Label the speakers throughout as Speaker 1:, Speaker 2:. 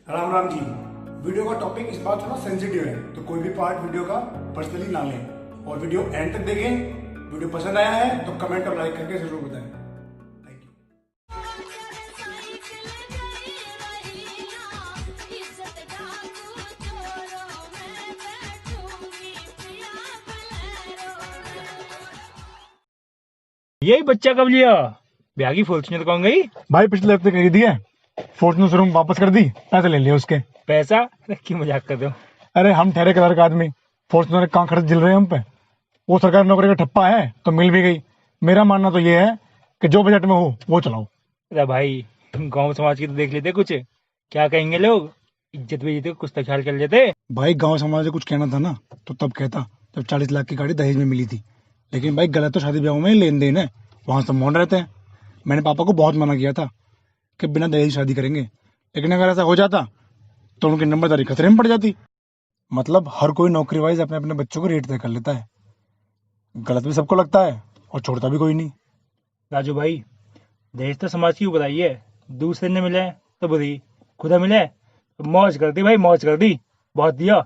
Speaker 1: Ram Ram ji. Video का topic इस बार थोड़ा सेंसिटिव है, तो कोई भी पार्ट वीडियो का पर्सनली ना लें और वीडियो एंड तक देखें। वीडियो पसंद आया है तो कमेंट और लाइक करके जरूर बताएं। Thank you.
Speaker 2: यही बच्चा कब लिया? ब्याह की फॉर्च्यूनर कौन गई?
Speaker 1: भाई पिछले हफ्ते खरीदी दी है, फॉर्च्यूनर शोरूम वापस कर दी, पैसे ले लिए उसके।
Speaker 2: पैसा? अरे क्यों मजाक कर दो।
Speaker 1: अरे हम ठहरे कलर का आदमी, फॉर्च्यूनर कहाँ खर्च झिल रहे हैं हम पे। वो सरकारी नौकरी का ठप्पा है तो मिल भी गई। मेरा मानना तो ये है कि जो बजट में हो वो चलाओ।
Speaker 2: अरे भाई तुम गांव समाज की तो देख लेते कुछ, क्या कहेंगे लोग? इज्जत बेइज्जती को कुछ तो ख्याल कर लेते।
Speaker 1: भाई गांव समाज से कुछ कहना था ना तो तब कहता, जब 40 लाख की गाड़ी दहेज में मिली थी। लेकिन भाई गलत तो शादी ब्याह में लेन देन है, वहां सब मौन रहते हैं। मैंने पापा को बहुत मना किया था कि बिना दहेज शादी करेंगे, लेकिन अगर ऐसा हो जाता तो उनकी नंबरदारी खतरे में पड़ जाती। मतलब हर कोई नौकरी वाइज अपने अपने बच्चों को रेट तय कर लेता है। गलत भी सबको लगता है और छोड़ता भी कोई नहीं।
Speaker 2: राजू भाई, दहेज तो समाज की बुराई है। दूसरे ने मिले तो बुरी, खुदा मिले तो मौज कर दी। भाई मौज कर दी, बहुत दिया।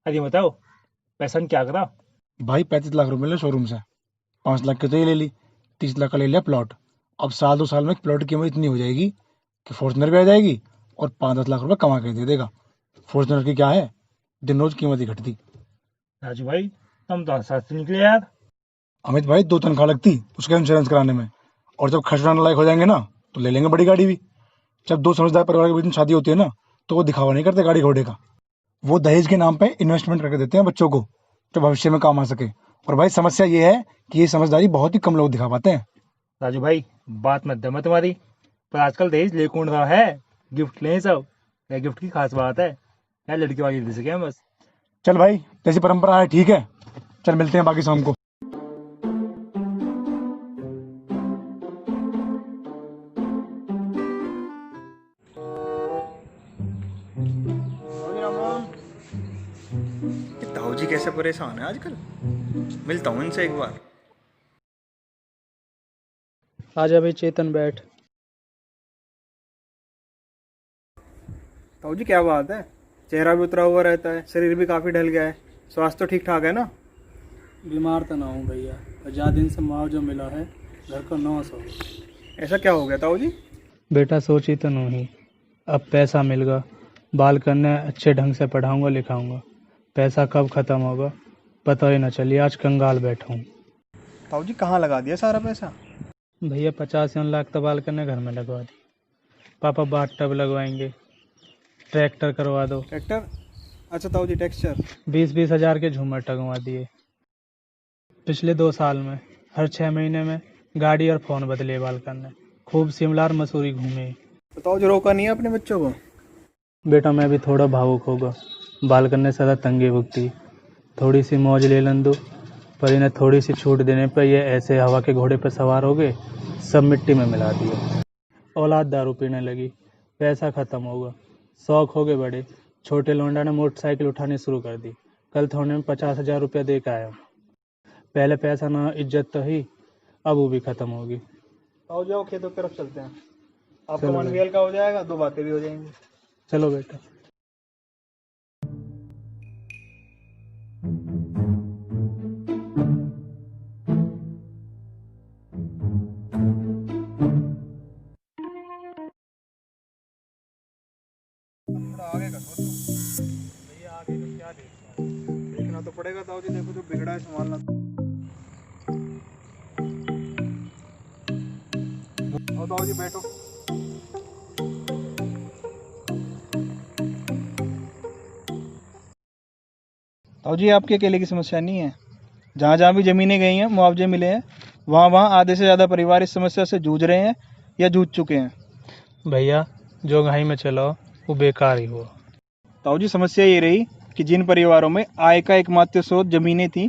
Speaker 2: अरे बताओ पैसा ने क्या करा?
Speaker 1: भाई 35 लाख रुपए मिले शोरूम से, 5 लाख की तो ये ले ली, 30 लाख का ले लिया प्लॉट। अब साल 2 साल में प्लॉट की कीमत इतनी हो जाएगी कि फॉर्चुनर भी आ जाएगी और 5-10 लाख रुपए कमा के दे देगा। फॉर्चुनर की क्या है, दिन रोज कीमत ही घटती।
Speaker 2: राजू भाई तुम तो साथ से निकले यार।
Speaker 1: अमित भाई 2 तनख्वाह लगती उसका इंश्योरेंस कराने में, और जब खर्च उड़ाने लायक हो जाएंगे ना तो ले लेंगे बड़ी गाड़ी भी। जब 2 समझदार परिवार के बीच में शादी होती है ना तो वो दिखावा नहीं करते गाड़ी घोड़े का, वो दहेज के नाम पे इन्वेस्टमेंट करके देते हैं बच्चों को जो भविष्य में काम आ सके। और भाई समस्या ये है कि ये समझदारी बहुत ही कम लोग दिखा पाते हैं।
Speaker 2: राजू भाई बात मत दम है तुम्हारी, पर आजकल दहेज ले कौन रहा है? गिफ्ट लें सब, क्या गिफ्ट की खास बात है? क्या लड़की वाली दे सके बस।
Speaker 1: चल भाई, जैसी परंपरा है ठीक है, चल मिलते हैं बाकी शाम को।
Speaker 3: ये ताऊ जी कैसे परेशान है आजकल। मिलता हूँ इनसे एक बार।
Speaker 4: आजा भाई चेतन बैठ।
Speaker 3: ताऊ जी क्या बात है, चेहरा भी उतरा हुआ रहता है, शरीर भी काफी ढल गया है, स्वास्थ्य तो ठीक ठाक है ना?
Speaker 4: बीमार तो ना हूँ भैया, और ज्यादा दिन से मुआवजा मिला है, घर का 900।
Speaker 3: ऐसा क्या हो गया ताऊ जी?
Speaker 4: बेटा सोची तो नहीं, अब पैसा मिलेगा, बाल करने अच्छे ढंग से पढ़ाऊंगा लिखाऊंगा। पैसा कब खत्म होगा पता ही ना चलिए, आज कंगाल बैठा हूँ।
Speaker 3: ताऊ जी कहाँ लगा दिया सारा पैसा?
Speaker 4: भैया 50 लाख तो बाल करने घर में लगवा दी। पापा बाथ टब लगवाएंगे, ट्रैक्टर करवा दो,
Speaker 3: ट्रैक्टर? अच्छा ताऊ जी टेक्सचर।
Speaker 4: 20-20 हजार के झूमर टंगवा दिए। पिछले 2 साल में हर 6 महीने में गाड़ी और फोन बदले बाल करने, खूब शिमला और मसूरी घूमे।
Speaker 3: तो ताऊ जी रोका नहीं है अपने बच्चों को?
Speaker 4: बेटा मैं भी थोड़ा भावुक होगा, बाल करने से ज़्यादा तंगी भुगती, थोड़ी सी मौज ले लन दो, पर इन्हें थोड़ी सी छूट देने पर ये ऐसे हवा के घोड़े पर सवार हो गए, सब मिट्टी में मिला दिए। औलाद दारू पीने लगी, पैसा ख़त्म होगा, शौक हो गए बड़े। छोटे लौंडा ने मोटरसाइकिल उठानी शुरू कर दी, कल थाने में 50,000 रुपया दे के आया हूँ। पहले पैसा ना इज्जत तो ही, अब वो भी ख़त्म होगी।
Speaker 3: ताऊ जी आओ खेतों की तरफ चलते हैं, आपका
Speaker 4: चलो
Speaker 3: मन
Speaker 4: भाई।
Speaker 3: भी हल्का हो जाएगा, दो बातें भी हो जाएंगी।
Speaker 4: चलो बेटा।
Speaker 3: थोड़ा आगे कर दो तुम।
Speaker 4: भैया आगे का क्या देखना?
Speaker 3: देखना तो पड़ेगा ताऊ जी, देखो जो बिगड़ा है संभालना। आओ ताऊ जी बैठो। ताऊ जी आपकी अकेले की समस्या नहीं है, जहाँ जहाँ भी जमीनें गई हैं मुआवजे मिले हैं, वहाँ वहाँ आधे से ज़्यादा परिवार इस समस्या से जूझ रहे हैं या जूझ चुके हैं।
Speaker 4: भैया जो घाई में चलो वो बेकार ही हुआ।
Speaker 3: ताऊ जी समस्या ये रही कि जिन परिवारों में आय का एकमात्र स्रोत जमीनें थी,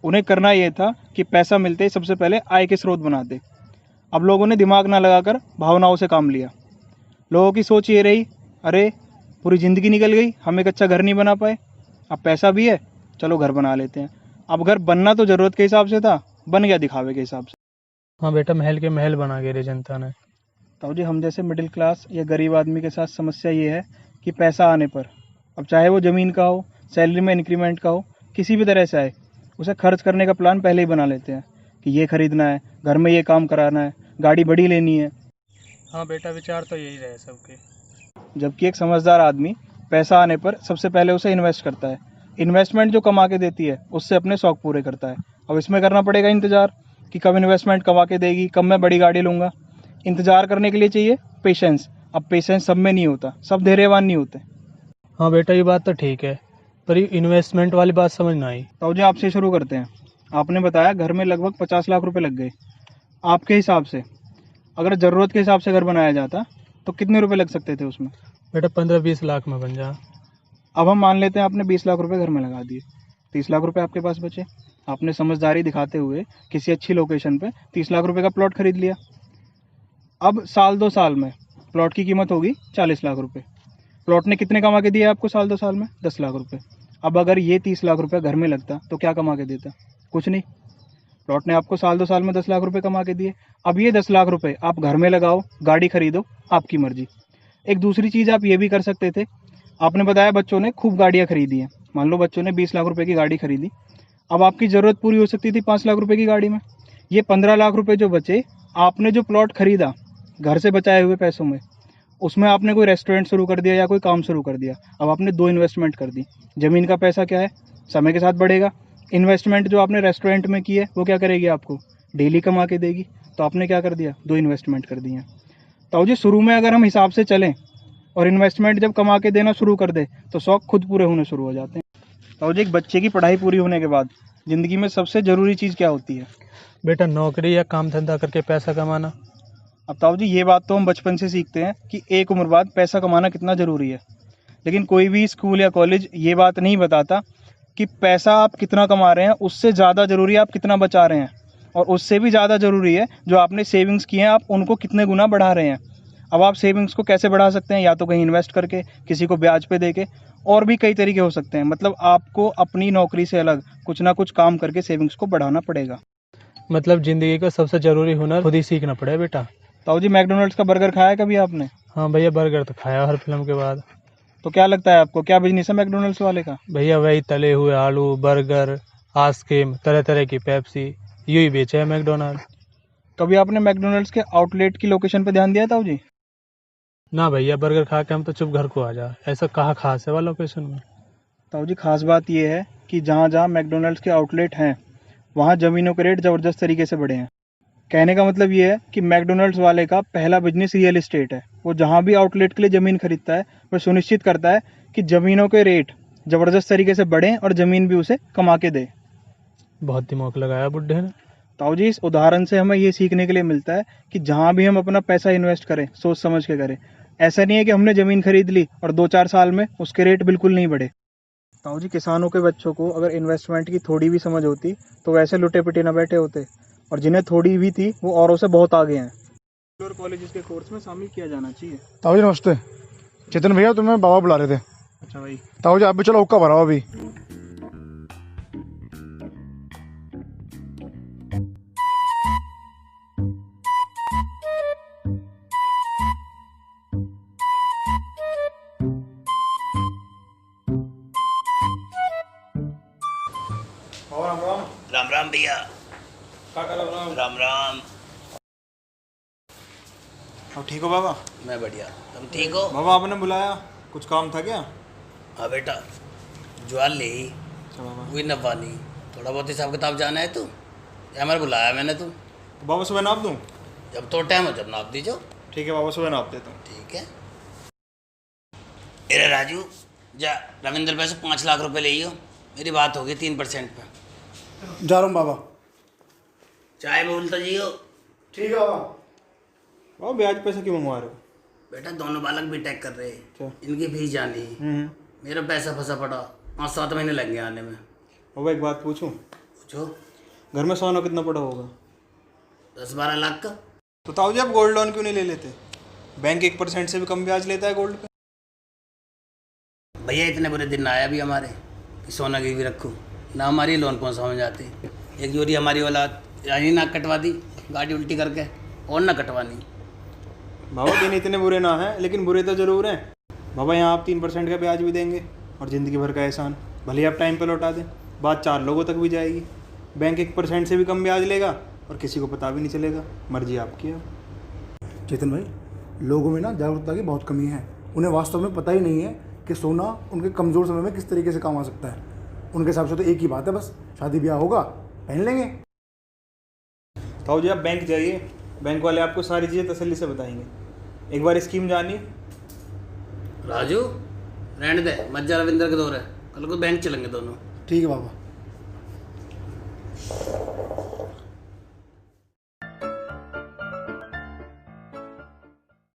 Speaker 3: उन्हें करना यह था कि पैसा मिलते ही सबसे पहले आय के स्रोत बनाते। अब लोगों ने दिमाग ना लगाकर भावनाओं से काम लिया। लोगों की सोच ये रही, अरे पूरी ज़िंदगी निकल गई, हम एक अच्छा घर नहीं बना पाए, अब पैसा भी है चलो घर बना लेते हैं। अब घर बनना तो ज़रूरत के हिसाब से था, बन गया दिखावे के हिसाब से।
Speaker 4: हाँ बेटा, महल के महल बना के रे जनता ने।
Speaker 3: ताऊ जी हम जैसे मिडिल क्लास या गरीब आदमी के साथ समस्या ये है कि पैसा आने पर, अब चाहे वो ज़मीन का हो, सैलरी में इंक्रीमेंट का हो, किसी भी तरह से आए, उसे खर्च करने का प्लान पहले ही बना लेते हैं कि ये खरीदना है, घर में ये काम कराना है, गाड़ी बड़ी लेनी है।
Speaker 4: हाँ बेटा, विचार तो यही रहे सबके।
Speaker 3: जबकि एक समझदार आदमी पैसा आने पर सबसे पहले उसे इन्वेस्ट करता है। इन्वेस्टमेंट जो कमा के देती है उससे अपने शौक पूरे करता है। अब इसमें करना पड़ेगा इंतज़ार कि कब इन्वेस्टमेंट कमा के देगी, कब मैं बड़ी गाड़ी लूँगा। इंतज़ार करने के लिए चाहिए पेशेंस। अब पेशेंस सब में नहीं होता, सब धैर्यवान नहीं होते।
Speaker 4: हाँ बेटा, ये बात तो ठीक है, पर ये इन्वेस्टमेंट वाली बात समझ ना आई।
Speaker 3: तो जी आपसे शुरू करते हैं। आपने बताया घर में लगभग 50 लाख रुपए लग गए। आपके हिसाब से अगर ज़रूरत के हिसाब से घर बनाया जाता तो कितने रुपए लग सकते थे उसमें?
Speaker 4: बेटा 15-20 लाख में बन जा।
Speaker 3: अब हम मान लेते हैं आपने 20 लाख रुपए घर में लगा दिए, 30 लाख रुपए आपके पास बचे। आपने समझदारी दिखाते हुए किसी अच्छी लोकेशन पे 30 लाख रुपए का प्लॉट खरीद लिया। अब साल 2 साल में प्लॉट की कीमत होगी 40 लाख रुपए। प्लॉट ने कितने कमा के दिए आपको साल 2 साल में? 10 लाख रुपए। अब अगर ये 30 लाख रुपए घर में लगता तो क्या कमा के देता? कुछ नहीं। प्लॉट ने आपको साल 2 साल में 10 लाख रुपए कमा के दिए। अब ये 10 लाख रुपए आप घर में लगाओ, गाड़ी खरीदो, आपकी मर्जी। एक दूसरी चीज़ आप ये भी कर सकते थे। आपने बताया बच्चों ने खूब गाड़ियाँ खरीदी हैं। मान लो बच्चों ने 20 लाख रुपए की गाड़ी खरीदी। अब आपकी ज़रूरत पूरी हो सकती थी 5 लाख रुपए की गाड़ी में। ये 15 लाख रुपए जो बचे, आपने जो प्लॉट खरीदा घर से बचाए हुए पैसों में, उसमें आपने कोई रेस्टोरेंट शुरू कर दिया या कोई काम शुरू कर दिया। अब आपने 2 इन्वेस्टमेंट कर दी। ज़मीन का पैसा क्या है, समय के साथ बढ़ेगा। इन्वेस्टमेंट जो आपने रेस्टोरेंट में की है वो क्या करेगी, आपको डेली कमा के देगी। तो आपने क्या कर दिया, 2 इन्वेस्टमेंट कर दी हैं। तो जी शुरू में अगर हम हिसाब से चलें और इन्वेस्टमेंट जब कमा के देना शुरू कर दे तो शौक खुद पूरे होने शुरू हो जाते हैं। तो जी एक बच्चे की पढ़ाई पूरी होने के बाद ज़िंदगी में सबसे ज़रूरी चीज़ क्या होती है?
Speaker 4: बेटा नौकरी या काम धंधा करके पैसा कमाना।
Speaker 3: अब ताऊ जी ये बात तो हम बचपन से सीखते हैं कि एक उम्र बाद पैसा कमाना कितना ज़रूरी है, लेकिन कोई भी स्कूल या कॉलेज ये बात नहीं बताता कि पैसा आप कितना कमा रहे हैं उससे ज़्यादा ज़रूरी है आप कितना बचा रहे हैं, और उससे भी ज़्यादा ज़रूरी है जो आपने सेविंग्स किए हैं आप उनको कितने गुना बढ़ा रहे हैं। अब आप सेविंग्स को कैसे बढ़ा सकते हैं? या तो कहीं इन्वेस्ट करके, किसी को ब्याज पे देके, और भी कई तरीके हो सकते हैं। मतलब आपको अपनी नौकरी से अलग कुछ ना कुछ काम करके सेविंग्स को बढ़ाना पड़ेगा।
Speaker 4: मतलब ज़िंदगी का सबसे ज़रूरी हुनर खुद ही सीखना पड़े बेटा।
Speaker 3: ताऊ जी मैकडोनल्ड्स का बर्गर खाया कभी आपने?
Speaker 4: हाँ भैया, बर्गर तो खाया हर फिल्म के बाद।
Speaker 3: तो क्या लगता है आपको, क्या बिजनेस है मैकडोनल्ड्स वाले का?
Speaker 4: भैया वही तले हुए आलू, बर्गर, आइसक्रीम, तरह तरह की पेप्सी, यही बेचा है मैकडोनल्ड।
Speaker 3: कभी आपने मैकडोनल्ड्स के आउटलेट की लोकेशन पे ध्यान दिया ताऊ जी?
Speaker 4: ना भैया, बर्गर खा के हम तो चुप घर को आ जा। ऐसा कहाँ खास है वाला लोकेशन में?
Speaker 3: ताऊ जी खास बात यह है कि जहाँ जहाँ मैकडोनल्ड्स के आउटलेट हैं वहाँ ज़मीनों के रेट ज़बरदस्त तरीके से बढ़े हैं। कहने का मतलब ये है कि मैकडोनल्ड्स वाले का पहला बिजनेस रियल एस्टेट है। वो जहाँ भी आउटलेट के लिए ज़मीन खरीदता है वह सुनिश्चित करता है कि ज़मीनों के रेट ज़बरदस्त तरीके से बढ़ें और ज़मीन भी उसे कमा के दे।
Speaker 4: बहुत दिमाग लगाया बुड्ढे ने।
Speaker 3: ताऊ जी इस उदाहरण से हमें ये सीखने के लिए मिलता है कि जहाँ भी हम अपना पैसा इन्वेस्ट करें सोच समझ के करें। ऐसा नहीं है कि हमने ज़मीन खरीद ली और 2-4 साल में उसके रेट बिल्कुल नहीं बढ़े। ताऊ जी किसानों के बच्चों को अगर इन्वेस्टमेंट की थोड़ी भी समझ होती तो वैसे लुटे पिटे न बैठे होते, और जिन्हें थोड़ी भी थी वो औरों से बहुत आगे हैं। और कॉलेज के कोर्स में शामिल किया जाना चाहिए।
Speaker 1: ताऊ जी नमस्ते। चेतन भैया तुम्हें बाबा बुला रहे थे।
Speaker 3: अच्छा भाई।
Speaker 1: ताऊ जी आप भी चलो, हुक्का भराओ अभी।
Speaker 5: राम राम भैया।
Speaker 3: काका राम राम।
Speaker 5: राम राम।
Speaker 3: अब ठीक हो बाबा?
Speaker 5: मैं बढ़िया, तुम ठीक हो?
Speaker 3: बाबा आपने बुलाया, कुछ काम था क्या?
Speaker 5: हाँ बेटा, ज्वाल ले ही
Speaker 3: अच्छा बाबा।
Speaker 5: हुई नवानी, थोड़ा बहुत हिसाब किताब जाना है तू, या हमारे बुलाया मैंने तू।
Speaker 3: तो बाबा सुबह नाप दूँ?
Speaker 5: जब तो टाइम हो जब नाप दीजो।
Speaker 3: ठीक है बाबा, सुबह नाप देता हूँ।
Speaker 5: ठीक है। अरे राजू, जा रविंद्र पैसे 5 लाख रुपए ले ही हो, मेरी बात होगी 3% पे।
Speaker 1: जा रहा हूँ बाबा।
Speaker 5: चाय बोलता जियो।
Speaker 1: ठीक है बाबा।
Speaker 3: बाबा ब्याज पैसा क्यों मंगवा रहे हो?
Speaker 5: बेटा दोनों बालक भी टैक कर रहे,
Speaker 3: अच्छा।
Speaker 5: इनकी फीस जानी, मेरा पैसा फंसा पड़ा, 5-7 महीने लग गए आने में।
Speaker 3: बाबा एक बात पूछूं?
Speaker 5: पूछो।
Speaker 3: घर में सोना कितना पड़ा होगा?
Speaker 5: 10-12 लाख का।
Speaker 3: तो ताऊ जी आप गोल्ड लोन क्यों नहीं ले लेते? बैंक 1% से भी कम ब्याज लेता है गोल्ड पे।
Speaker 5: भैया इतने बुरे दिन आया भी हमारे कि सोना गिरवी रखूँ ना, हमारी लोन कौन समझ आती। एक जोड़ी हमारी औलाद यानी नाक कटवा दी गाड़ी उल्टी करके, और ना कटवानी।
Speaker 3: बाबा दिन इतने बुरे ना हैं, लेकिन बुरे तो जरूर हैं। बाबा यहाँ आप 3% का ब्याज भी देंगे और ज़िंदगी भर का एहसान, भले ही आप टाइम पर लौटा दें, बात 4 लोगों तक भी जाएगी। बैंक 1% से भी कम ब्याज लेगा और किसी को पता भी नहीं चलेगा, मर्जी आपकी है।
Speaker 1: चेतन भाई, लोगों में ना जागरूकता की बहुत कमी है। उन्हें वास्तव में पता ही नहीं है कि सोना उनके कमज़ोर समय में किस तरीके से काम आ सकता है। उनके हिसाब से तो एक ही बात है, बस शादी ब्याह होगा पहन लेंगे।
Speaker 3: तो जी आप बैंक जाइए, बैंक वाले आपको सारी चीज़ें तसल्ली से बताएंगे। एक बार स्कीम जानिए।
Speaker 5: राजू रहने दे, मत जा रविंदर के दौर है, कल को बैंक चलेंगे दोनों।
Speaker 1: ठीक है बाबा।